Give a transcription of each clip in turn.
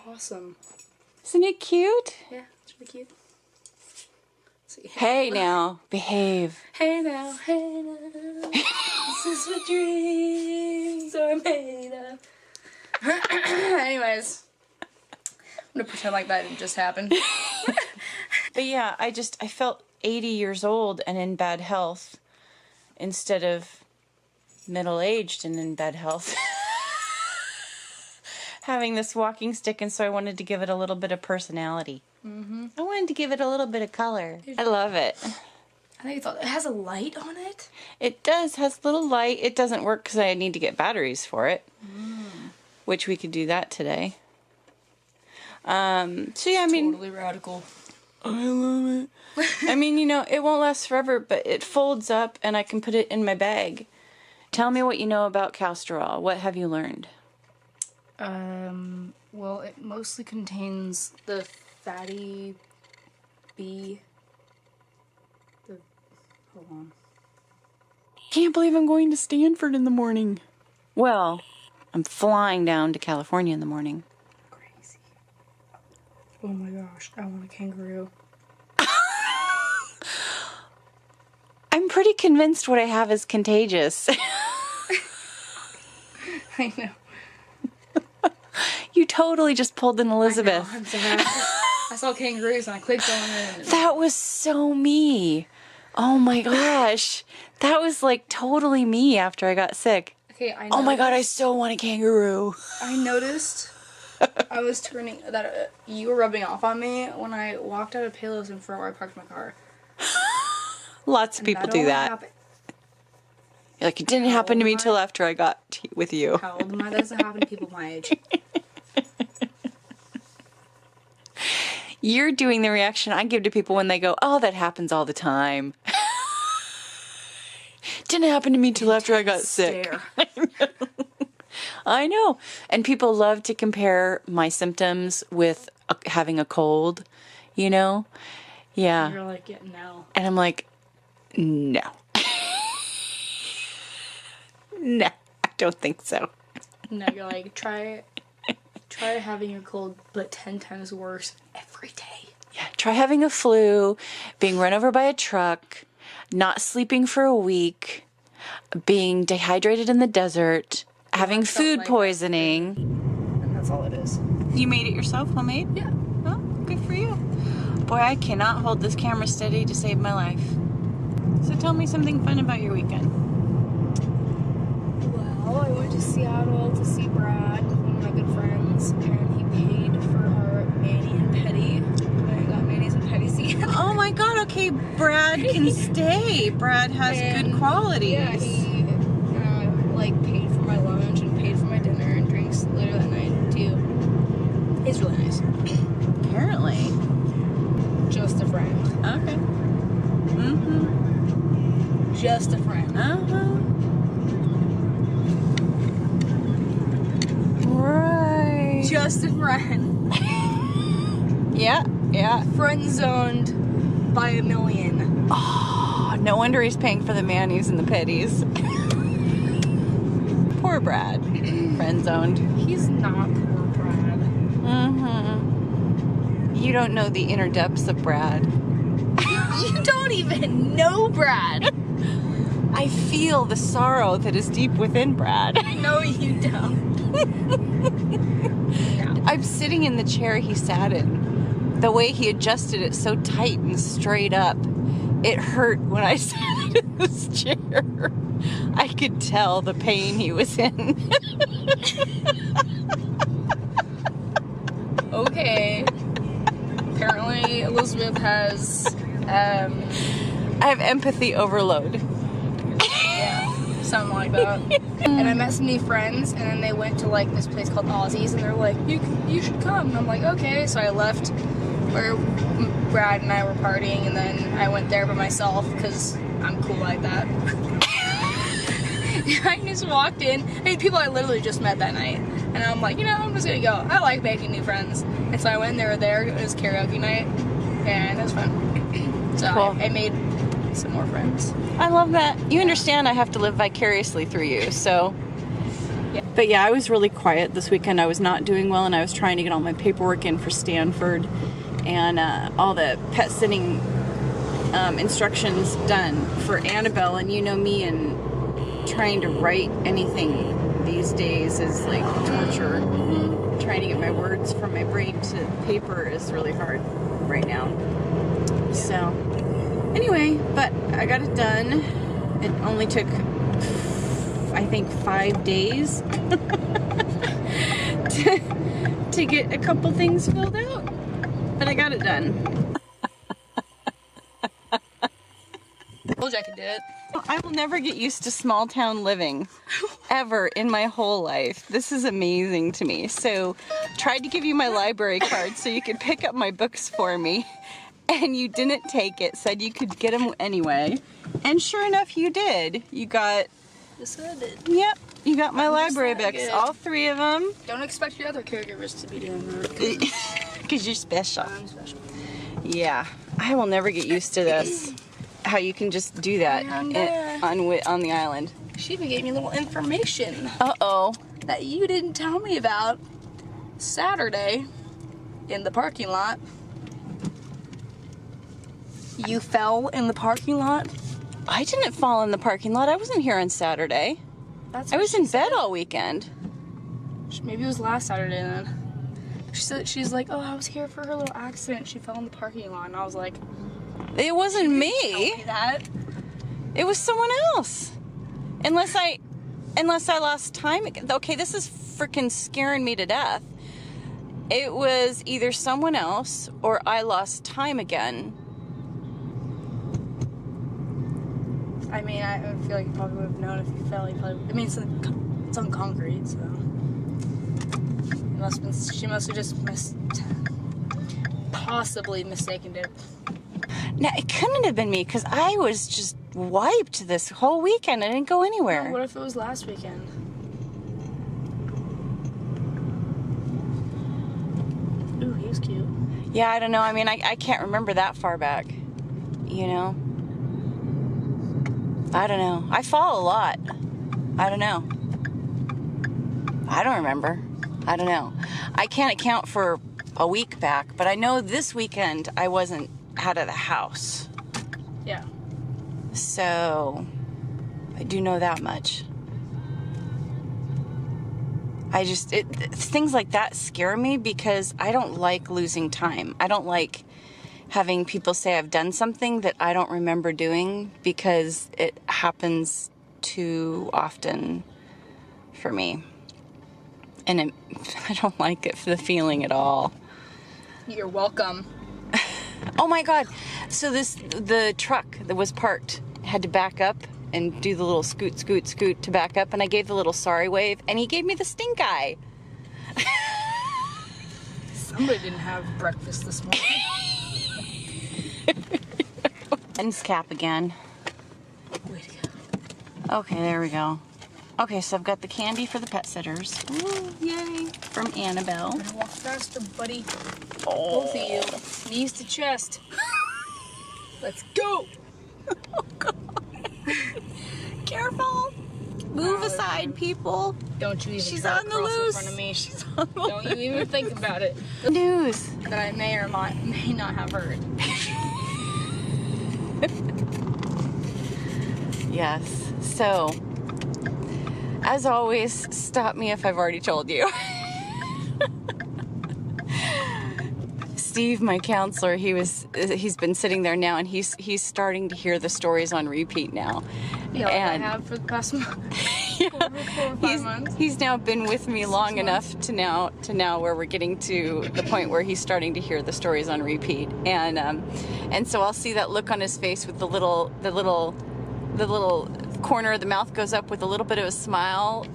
awesome. Isn't it cute? Yeah, it's really cute. See. Hey now, behave. Hey now, this is what dreams are made of. Anyways, I'm gonna pretend like that didn't just happen. But yeah, I felt 80 years old and in bad health instead of middle-aged and in bad health. Having this walking stick, and so I wanted to give it a little bit of personality. I wanted to give it a little bit of color. I love it. I think it has a light on it. It does, has a little light. It doesn't work because I need to get batteries for it, which we could do that today. So yeah, I mean, Totally radical. I love it. I mean, you know, it won't last forever, but it folds up and I can put it in my bag. Tell me what you know about castor. What have you learned? Well, it mostly contains the fatty B. Hold on. Can't believe I'm going to Stanford in the morning. Well, I'm flying down to California in the morning. Crazy. Oh my gosh, I want a kangaroo. I'm pretty convinced what I have is contagious. I know. You totally just pulled an Elizabeth. I know, I'm sorry. I saw kangaroos and I clicked on it. That was so me. Oh my gosh. That was like totally me after I got sick. Okay, I Oh my god, I so want a kangaroo. I noticed I was turning that you were rubbing off on me when I walked out of Palos in front where I parked my car. Lots of people do that. You're like, it didn't happen to me till after I got with you. How old am I? That doesn't happen to people my age. You're doing the reaction I give to people when they go, oh, that happens all the time. Didn't happen to me till after I got sick. I know. And people love to compare my symptoms with having a cold, you know? Yeah. You're like, yeah, no. And I'm like, no. No, I don't think so. No, you're like, try having a cold, but 10 times worse every day. Yeah, try having a flu, being run over by a truck, not sleeping for a week, being dehydrated in the desert, having food poisoning. And that's all it is. You made it yourself, homemade? Yeah. Oh, good for you. Boy, I cannot hold this camera steady to save my life. So tell me something fun about your weekend. Well, I went to Seattle to see Brad, one of my good friends, and he paid for our mani and pedi. I got manis and pedis together. Oh my god, okay, Brad can stay. Brad has good qualities. Yeah, he paid for my lunch and paid for my dinner and drinks later that night too. He's really nice. Apparently. Just a friend. Okay. Just a friend. Right. Just a friend. Yeah. Friend zoned by a million. Oh, no wonder he's paying for the manis and the petties. Poor Brad. Friend zoned. He's not poor Brad. You don't know the inner depths of Brad. You don't even know Brad. I feel the sorrow that is deep within Brad. No, you don't. No. I'm sitting in the chair he sat in. The way he adjusted it so tight and straight up, it hurt when I sat in this chair. I could tell the pain he was in. Okay. Apparently, Elizabeth has, I have empathy overload. yeah, something like that. And I met some new friends, and then they went to like this place called Aussie's, and they're like, you should come. And I'm like, okay. So I left where Brad and I were partying, and then I went there by myself because I'm cool like that. I just walked in. I mean, people I literally just met that night, and I'm like, I'm just gonna go. I like making new friends, and so I went. They were there. It was karaoke night, and it was fun. So cool. I made some more friends. I love that. You understand I have to live vicariously through you, so... Yeah. But yeah, I was really quiet this weekend. I was not doing well, and I was trying to get all my paperwork in for Stanford and all the pet sitting instructions done for Annabelle. And you know me, and trying to write anything these days is like torture. Trying to get my words from my brain to paper is really hard right now. So anyway, but I got it done. It only took, I think, 5 days to get a couple things filled out, but I got it done. I told you I could do it. I will never get used to small town living ever in my whole life. This is amazing to me. So tried to give you my library card so you could pick up my books for me, and you didn't take it. Said you could get them anyway, and sure enough you did. You got, Yes, I did. yep, you got my I'm library just that books, good. all 3 of them. Don't expect your other caregivers to be doing that. Because you're special. I'm special. Yeah, I will never get used to this. How you can just do that on the island. She even gave me a little information Uh-oh. that you didn't tell me about Saturday in the parking lot. You fell in the parking lot? I didn't fall in the parking lot. I wasn't here on Saturday. That's I what was she in said. bed all weekend. Maybe it was last Saturday then. She said, she's like, oh, I was here for her little accident. She fell in the parking lot. And I was like, It wasn't tell me. me that. It was someone else. Unless I lost time. Okay, this is freaking scaring me to death. It was either someone else or I lost time again. I mean, I feel like you probably would have known if you fell. You probably, I mean, it's on concrete, so. She must have just possibly mistaken it. Now, it couldn't have been me because I was just wiped this whole weekend. I didn't go anywhere. What if it was last weekend? Ooh, he was cute. Yeah, I don't know. I mean, I can't remember that far back. You know? I don't know. I fall a lot. I don't know. I don't remember. I don't know. I can't account for a week back, but I know this weekend I wasn't out of the house. Yeah. So, I do know that much. Things like that scare me because I don't like losing time. I don't like having people say I've done something that I don't remember doing because it happens too often for me. And I don't like it for the feeling at all. You're welcome. Oh my God. So the truck that was parked had to back up and do the little scoot, scoot, scoot to back up. And I gave the little sorry wave and he gave me the stink eye. Somebody didn't have breakfast this morning. Ends cap again. Way to go. Okay, there we go. Okay, so I've got the candy for the pet sitters. Ooh, yay. From Annabelle. I'm gonna walk faster, buddy. Oh. Both of you. Knees to chest. Let's go. Oh, God. Careful. Move aside, people. Don't you even She's try on to the cross loose. in front of me. She's on the Don't you even think about it. news. That I may or may not have heard. Yes. So, as always, stop me if I've already told you. Steve, my counselor, he's been sitting there now, and he's starting to hear the stories on repeat now. Yeah, like And- I have for the past month. Yeah. 4 or 5 months. He's now been with me long enough to now where we're getting to the point where he's starting to hear the stories on repeat, and so I'll see that look on his face with the little corner of the mouth goes up with a little bit of a smile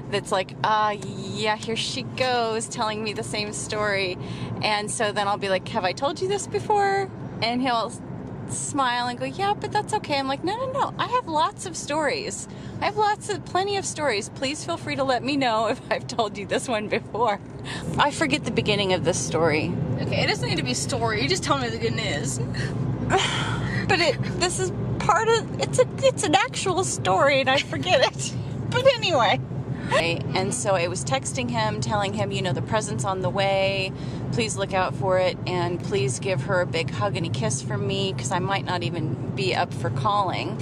that's like, yeah, here she goes telling me the same story. And so then I'll be like, have I told you this before? And he'll smile and go, yeah, but that's okay. I'm like, no, I have lots of stories. I have plenty of stories. Please feel free to let me know if I've told you this one before. I forget the beginning of this story. Okay, it doesn't need to be a story. You just tell me the good news. But this is part of it's an actual story and I forget it. But anyway, And so I was texting him, telling him, you know, the present's on the way. Please look out for it, and please give her a big hug and a kiss from me, because I might not even be up for calling.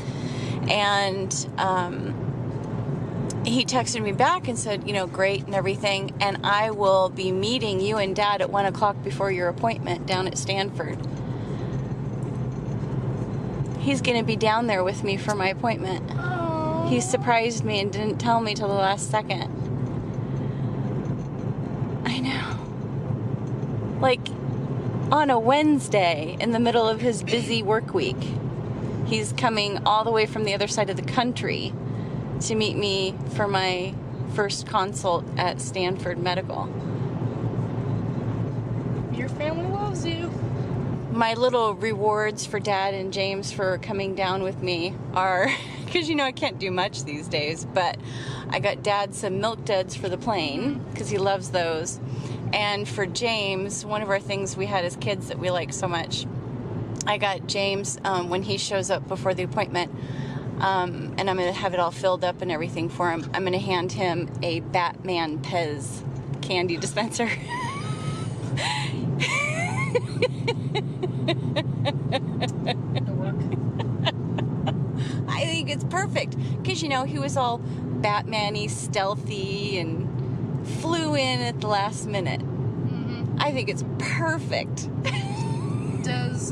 And he texted me back and said, you know, great and everything, and I will be meeting you and Dad at 1 o'clock before your appointment down at Stanford. He's going to be down there with me for my appointment. Oh. He surprised me and didn't tell me till the last second. I know. Like, on a Wednesday in the middle of his busy work week, he's coming all the way from the other side of the country to meet me for my first consult at Stanford Medical. Your family loves you. My little rewards for Dad and James for coming down with me are, because you know I can't do much these days, but I got Dad some Milk Duds for the plane, because he loves those. And for James, one of our things we had as kids that we like so much, I got James, when he shows up before the appointment, and I'm going to have it all filled up and everything for him, I'm going to hand him a Batman Pez candy dispenser. I think it's perfect, because you know he was all Batman-y, stealthy, and flew in at the last minute. I think it's perfect. Does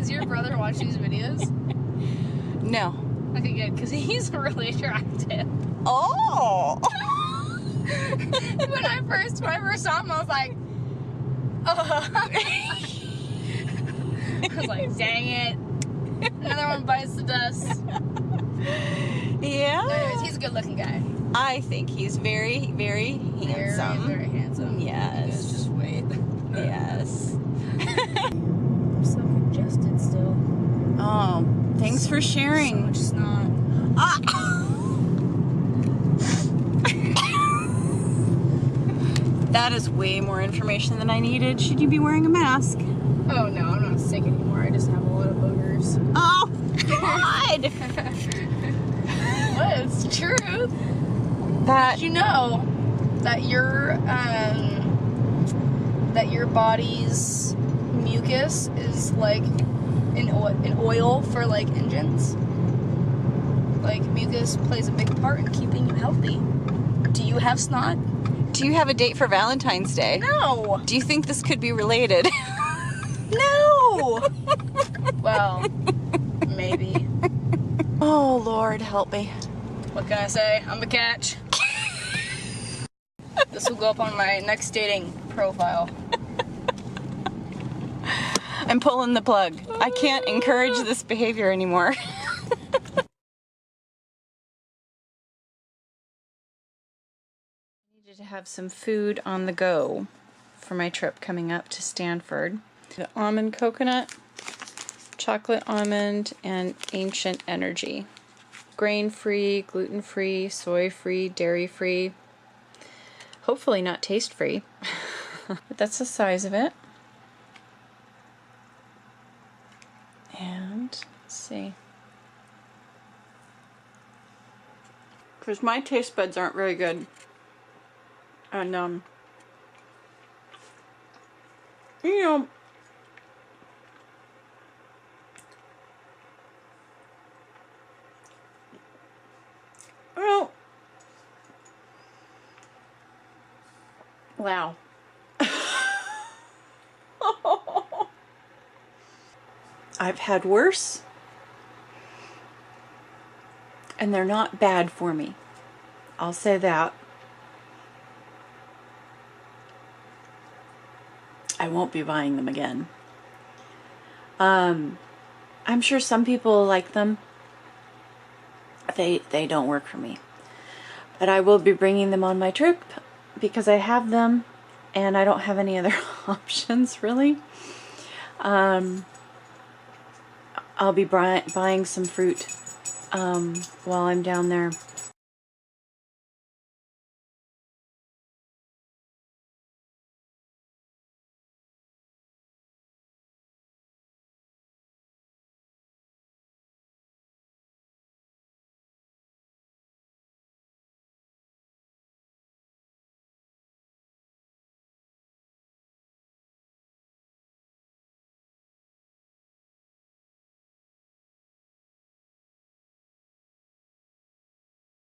your brother watch these videos? No. Okay, good, because he's really attractive. Oh. when I first saw him, I was like, oh. I was like, dang it. Another one bites the dust. Yeah. Anyways, he's a good-looking guy. I think he's very, very handsome. Very, very handsome. Yes. Just wait. Yes. I'm so congested still. Oh, thanks for sharing. So much snot. That is way more information than I needed. Should you be wearing a mask? Oh no, I'm not sick anymore. I just have a lot of boogers. Oh, God! What? It's the truth. That Did you know that your body's mucus is like an oil for like engines? Like mucus plays a big part in keeping you healthy. Do you have snot? Do you have a date for Valentine's Day? No. Do you think this could be related? No. Well, maybe. Oh, Lord, help me. What can I say? I'm a catch. This will go up on my next dating profile. I'm pulling the plug. I can't encourage this behavior anymore. I needed to have some food on the go for my trip coming up to Stanford. The almond coconut, chocolate almond, and ancient energy. Grain-free, gluten-free, soy-free, dairy-free. Hopefully not taste-free. But that's the size of it. And let's see. Because my taste buds aren't very good. And you know, well, wow. I've had worse, and they're not bad for me. I'll say that. I won't be buying them again. I'm sure some people like them. They don't work for me. But I will be bringing them on my trip because I have them and I don't have any other options really. I'll be buying some fruit while I'm down there.